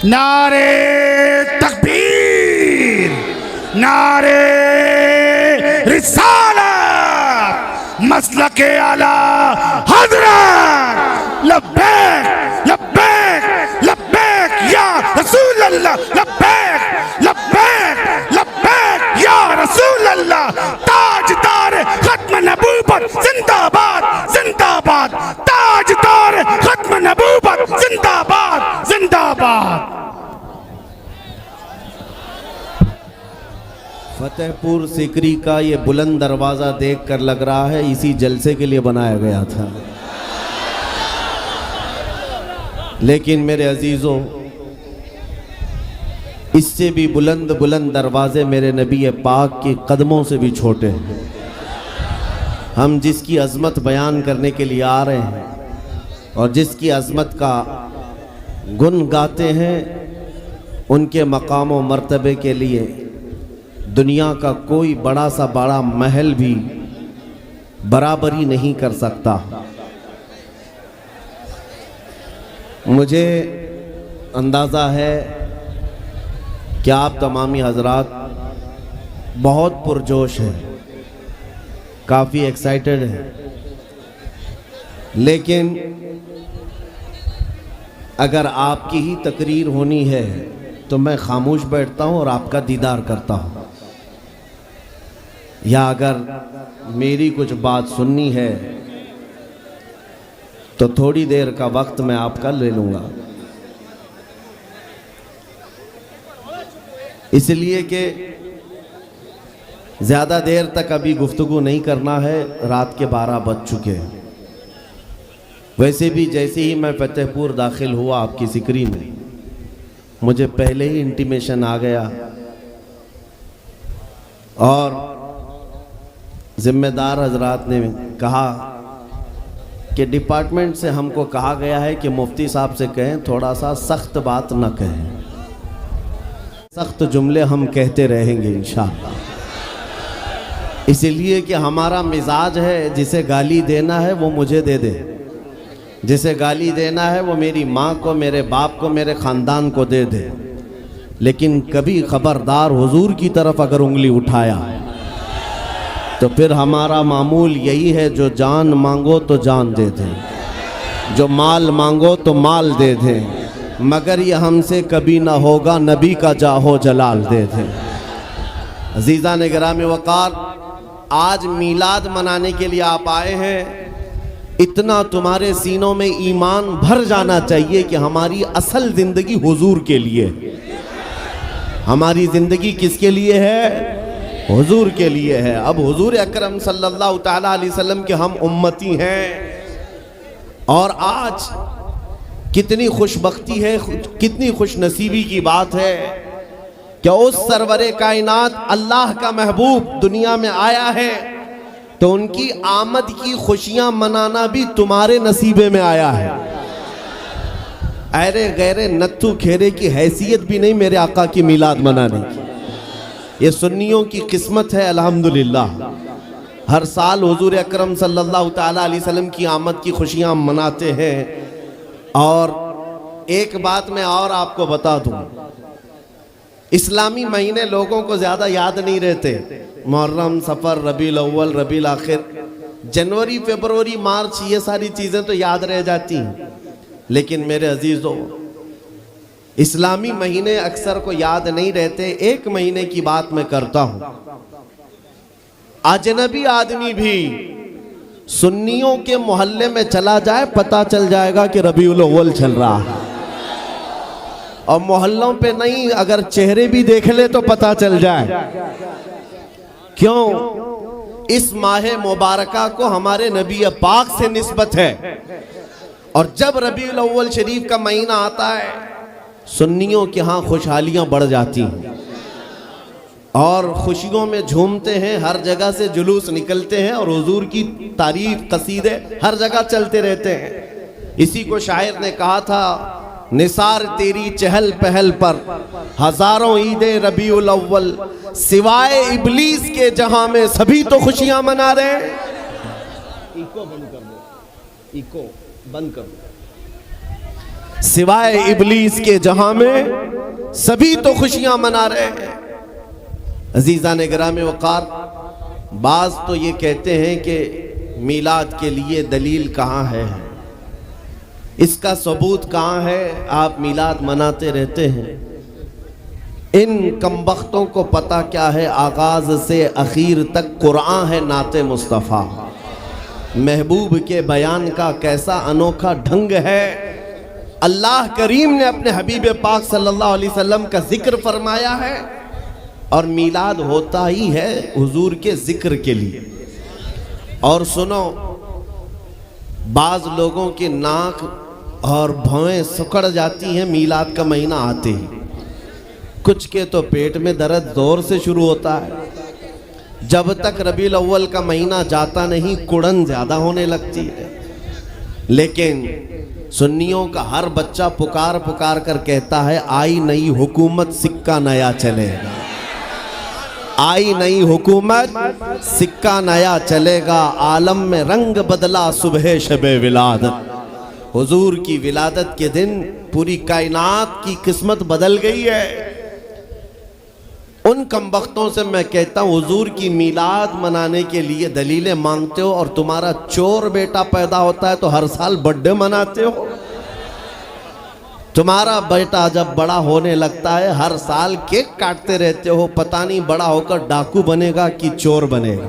नारे तकबीर, नारे रिसालत, मसलके आला हज़रत, लब्बैक लब्बैक लब्बैक या रसूल अल्लाह, लब्बैक लब्बैक लब्बैक या रसूल अल्लाह। ताजदार खत्म नबूवत जिंदाबाद जिंदाबाद, ताजदार खत्म नबूवत जिंदाबाद जिंदाबाद। फतेहपुर सिकरी का ये बुलंद दरवाज़ा देखकर लग रहा है इसी जलसे के लिए बनाया गया था। लेकिन मेरे अजीज़ों, इससे भी बुलंद बुलंद दरवाजे मेरे नबी पाक के कदमों से भी छोटे हैं। हम जिसकी अज़मत बयान करने के लिए आ रहे हैं और जिसकी अज़मत का गुन गाते हैं, उनके मकाम व मर्तबे के लिए दुनिया का कोई बड़ा सा बड़ा महल भी बराबरी नहीं कर सकता। मुझे अंदाज़ा है कि आप तमामी हजरात बहुत पुरजोश हैं, काफ़ी एक्साइटेड हैं, लेकिन अगर आपकी ही तकरीर होनी है तो मैं खामोश बैठता हूँ और आपका दीदार करता हूँ, या अगर मेरी कुछ बात सुननी है तो थोड़ी देर का वक्त मैं आपका ले लूँगा। इसलिए कि ज़्यादा देर तक अभी गुफ्तगू नहीं करना है, रात के 12 बज चुके हैं। वैसे भी जैसे ही मैं फतेहपुर दाखिल हुआ आपकी सिकरी में, मुझे पहले ही इंटीमेशन आ गया और ज़िम्मेदार हजरात ने कहा कि डिपार्टमेंट से हमको कहा गया है कि मुफ्ती साहब से कहें थोड़ा सा सख्त बात न कहें, सख्त जुमले हम कहते रहेंगे इंशाअल्लाह। इसलिए कि हमारा मिजाज है, जिसे गाली देना है वो मुझे दे दे, जिसे गाली देना है वो मेरी माँ को, मेरे बाप को, मेरे ख़ानदान को दे दे, लेकिन कभी खबरदार हुजूर की तरफ अगर उंगली उठाया तो फिर हमारा मामूल यही है, जो जान मांगो तो जान दे दें, जो माल मांगो तो माल दे दें, मगर ये हमसे कभी ना होगा नबी का जाहो जलाल दे दें। अजीज़ा ने गिरामी वक़ार, आज मीलाद मनाने के लिए आप आए हैं, इतना तुम्हारे सीनों में ईमान भर जाना चाहिए कि हमारी असल ज़िंदगी हुजूर के लिए, हमारी ज़िंदगी किसके लिए है? हुजूर के लिए है। अब हुजूर अकरम सल्लल्लाहु ताला अलैहि वसल्लम के हम उम्मती हैं, और आज कितनी खुशबख्ती है, कितनी खुशनसीबी की बात है कि उस सरवरे कायनात अल्लाह का महबूब दुनिया में आया है, तो उनकी आमद की खुशियां मनाना भी तुम्हारे नसीबे में आया है। अरे गैरे नत्थु खेरे की हैसियत भी नहीं मेरे आका की मिलाद मनाने की। ये सुन्नियों की किस्मत है अल्हम्दुलिल्लाह। हर साल हुजूर अकरम सल्लल्लाहु ताला अलैहि वसल्लम की आमद की खुशियां मनाते हैं। और एक बात मैं और आपको बता दूं, इस्लामी महीने लोगों को ज़्यादा याद नहीं रहते। मुहर्रम, सफ़र, रबीउल अव्वल, रबीउल आखिर, जनवरी, फरवरी, मार्च, ये सारी चीज़ें तो याद रह जाती हैं। लेकिन मेरे अजीज़ों, इस्लामी महीने अक्सर को याद नहीं रहते। एक महीने की बात मैं करता हूँ। अजनबी आदमी भी सुन्नियों के मोहल्ले में चला जाए, पता चल जाएगा कि रबीउल अव्वल चल रहा है। और मोहल्लों पे नहीं, अगर चेहरे भी देख ले तो पता चल जाए। क्यों? इस माह मुबारका को हमारे नबी पाक से निस्बत है। और जब रबीउल अव्वल शरीफ का महीना आता है, सुन्नियों के यहाँ खुशहालियाँ बढ़ जाती हैं और खुशियों में झूमते हैं, हर जगह से जुलूस निकलते हैं और हुजूर की तारीफ कसीदे हर जगह चलते रहते हैं। इसी को शायर ने कहा था, निसार तेरी चहल पहल पर हजारों ईदे रबीउल अव्वल, सिवाय इबलीस के जहां में सभी तो खुशियां मना रहे हैं। इको बंद कर दो, इको बंद कर दो। सिवाय इबलीस के जहां में सभी तो खुशियां मना रहे हैं। अजीज़ान गिराम वक़ार, बाज तो ये कहते हैं कि मीलाद के लिए दलील कहाँ है, इसका सबूत कहाँ है, आप मीलाद मनाते रहते हैं। इन कमबख्तों को पता क्या है, आगाज से आखिर तक कुरान है नाते मुस्तफ़ा। महबूब के बयान का कैसा अनोखा ढंग है। अल्लाह करीम ने अपने हबीब पाक सल्लल्लाहु अलैहि वसल्लम का जिक्र फरमाया है और मीलाद होता ही है हुजूर के जिक्र के लिए। और सुनो, बाज लोगों के नाक और भौएं सिकुड़ जाती हैं मीलाद का महीना आते ही। कुछ के तो पेट में दर्द जोर से शुरू होता है। जब तक रबीउल अव्वल का महीना जाता नहीं कुड़न ज्यादा होने लगती है। लेकिन सुन्नियों का हर बच्चा पुकार पुकार कर कहता है, आई नई हुकूमत सिक्का नया चलेगा, आई नई हुकूमत सिक्का नया चलेगा। आलम में रंग बदला सुबह शबे विलादत। हुजूर की विलादत के दिन पूरी कायनात की किस्मत बदल गई है। उन कमबख्तों से मैं कहता हूँ, हुजूर की मीलाद मनाने के लिए दलीलें मांगते हो और तुम्हारा चोर बेटा पैदा होता है तो हर साल बर्थडे मनाते हो। तुम्हारा बेटा जब बड़ा होने लगता है हर साल केक काटते रहते हो। पता नहीं बड़ा होकर डाकू बनेगा कि चोर बनेगा,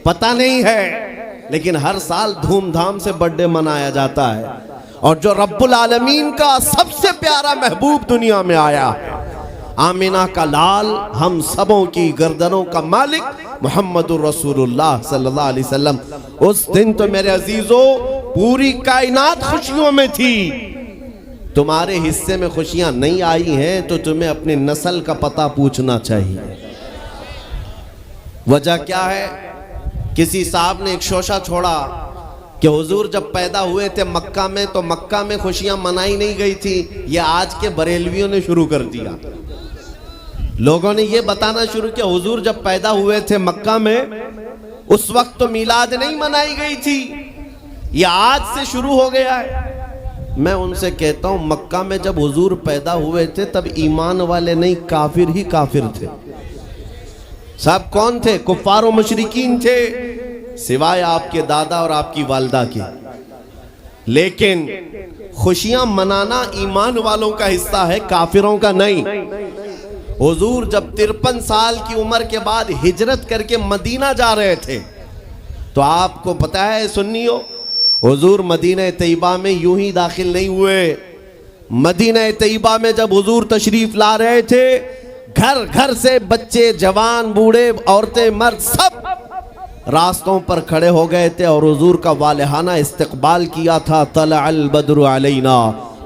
पता नहीं है, लेकिन हर साल धूमधाम से बर्थडे मनाया जाता है। और जो रब्बुल आलमीन का सबसे प्यारा महबूब दुनिया में आया है, आमिना का लाल, हम सबों की गर्दनों का मालिक मुहम्मदुर रसूलुल्लाह सल्लल्लाहु अलैहि वसल्लम, उस दिन तो मेरे अजीजों पूरी कायनात खुशियों में थी। तुम्हारे हिस्से में खुशियां नहीं आई हैं तो तुम्हें अपनी नस्ल का पता पूछना चाहिए। वजह क्या है? किसी साहब ने एक शोशा छोड़ा कि हुजूर जब पैदा हुए थे मक्का में तो मक्का में खुशियां मनाई नहीं गई थी, ये आज के बरेलवियों ने शुरू कर दिया। लोगों ने ये बताना शुरू किया हुजूर जब पैदा हुए थे मक्का में उस वक्त तो मीलाद नहीं मनाई गई थी, ये आज से शुरू हो गया है। मैं उनसे कहता हूं, मक्का में जब हुजूर पैदा हुए थे तब ईमान वाले नहीं, काफिर ही काफिर थे। साहब कौन थे? कुफ्फार और मुशरिकीन थे, सिवाय आपके दादा और आपकी वालदा के। लेकिन खुशियां मनाना ईमान वालों का हिस्सा है, काफिरों का नहीं। हुजूर जब 53 साल की उम्र के बाद हिजरत करके मदीना जा रहे थे तो आपको पता है सुन्नियों, हुजूर मदीना तैयबा में यूं ही दाखिल नहीं हुए। मदीना तैयबा में जब हुजूर तशरीफ ला रहे थे, घर घर से बच्चे, जवान, बूढ़े, औरतें, मर्द सब रास्तों पर खड़े हो गए थे और हुजूर का वालिहाना इस्तकबाल किया था। तलअल बद्रु अलैना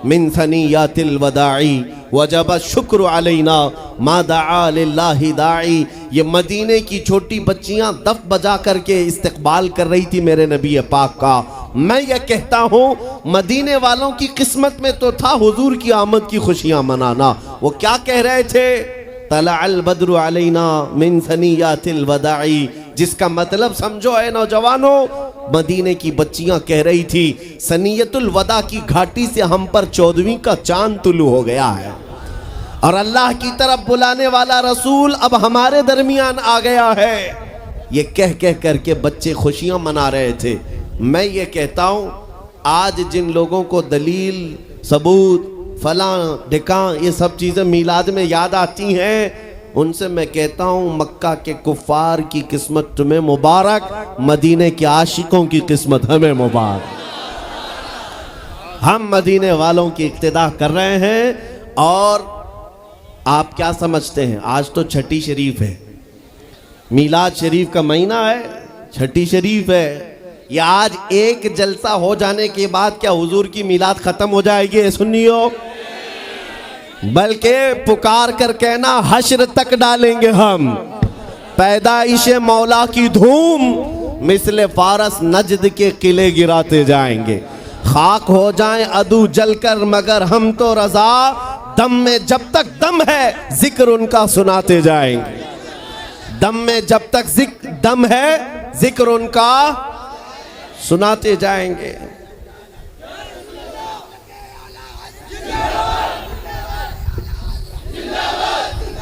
मिन सनियातिल वदाई वजब शुक्र अलैना मा दआ लिल्लाहि दाई। ये मदीने की छोटी बच्चियां दफ बजा करके इस्तकबाल कर रही थी मेरे नबी पाक का। मैं ये कहता हूँ मदीने वालों की किस्मत में तो था हुजूर की आमद की खुशियां मनाना। वो क्या कह रहे थे? तलअल बद्रु अलैना मिन सनियातिल वदाई, जिसका मतलब समझो है नौजवानों, मदीने की बच्चियां कह रही थी सनियतुल वदा की घाटी से हम पर 14वीं का चांद तुलू हो गया है और अल्लाह की तरफ बुलाने वाला रसूल अब हमारे दरमियान आ गया है। ये कह कह करके बच्चे खुशियां मना रहे थे। मैं ये कहता हूं, आज जिन लोगों को दलील, सबूत, फलां ढिकां ये सब चीज़ें मीलाद में याद आती हैं, उनसे मैं कहता हूँ मक्का के कुफ्फार की किस्मत तुम्हें मुबारक, मदीने के आशिकों की किस्मत हमें मुबारक। हम मदीने वालों की इक्तिदा कर रहे हैं। और आप क्या समझते हैं, आज तो छठी शरीफ है, मीलाद शरीफ का महीना है, छठी शरीफ है। या आज एक जलसा हो जाने के बाद क्या हुजूर की मीलाद खत्म हो जाएगी? सुन्नियों, बल्कि पुकार कर कहना हश्र तक डालेंगे हम। पैदाइश मौला की धूम मिसले फारस नजद के किले गिराते जाएंगे। खाक हो जाएं अदू जलकर मगर हम तो रजा, दम में जब तक दम है जिक्र उनका सुनाते जाएंगे। दम में जब तक दम है जिक्र उनका सुनाते जाएंगे।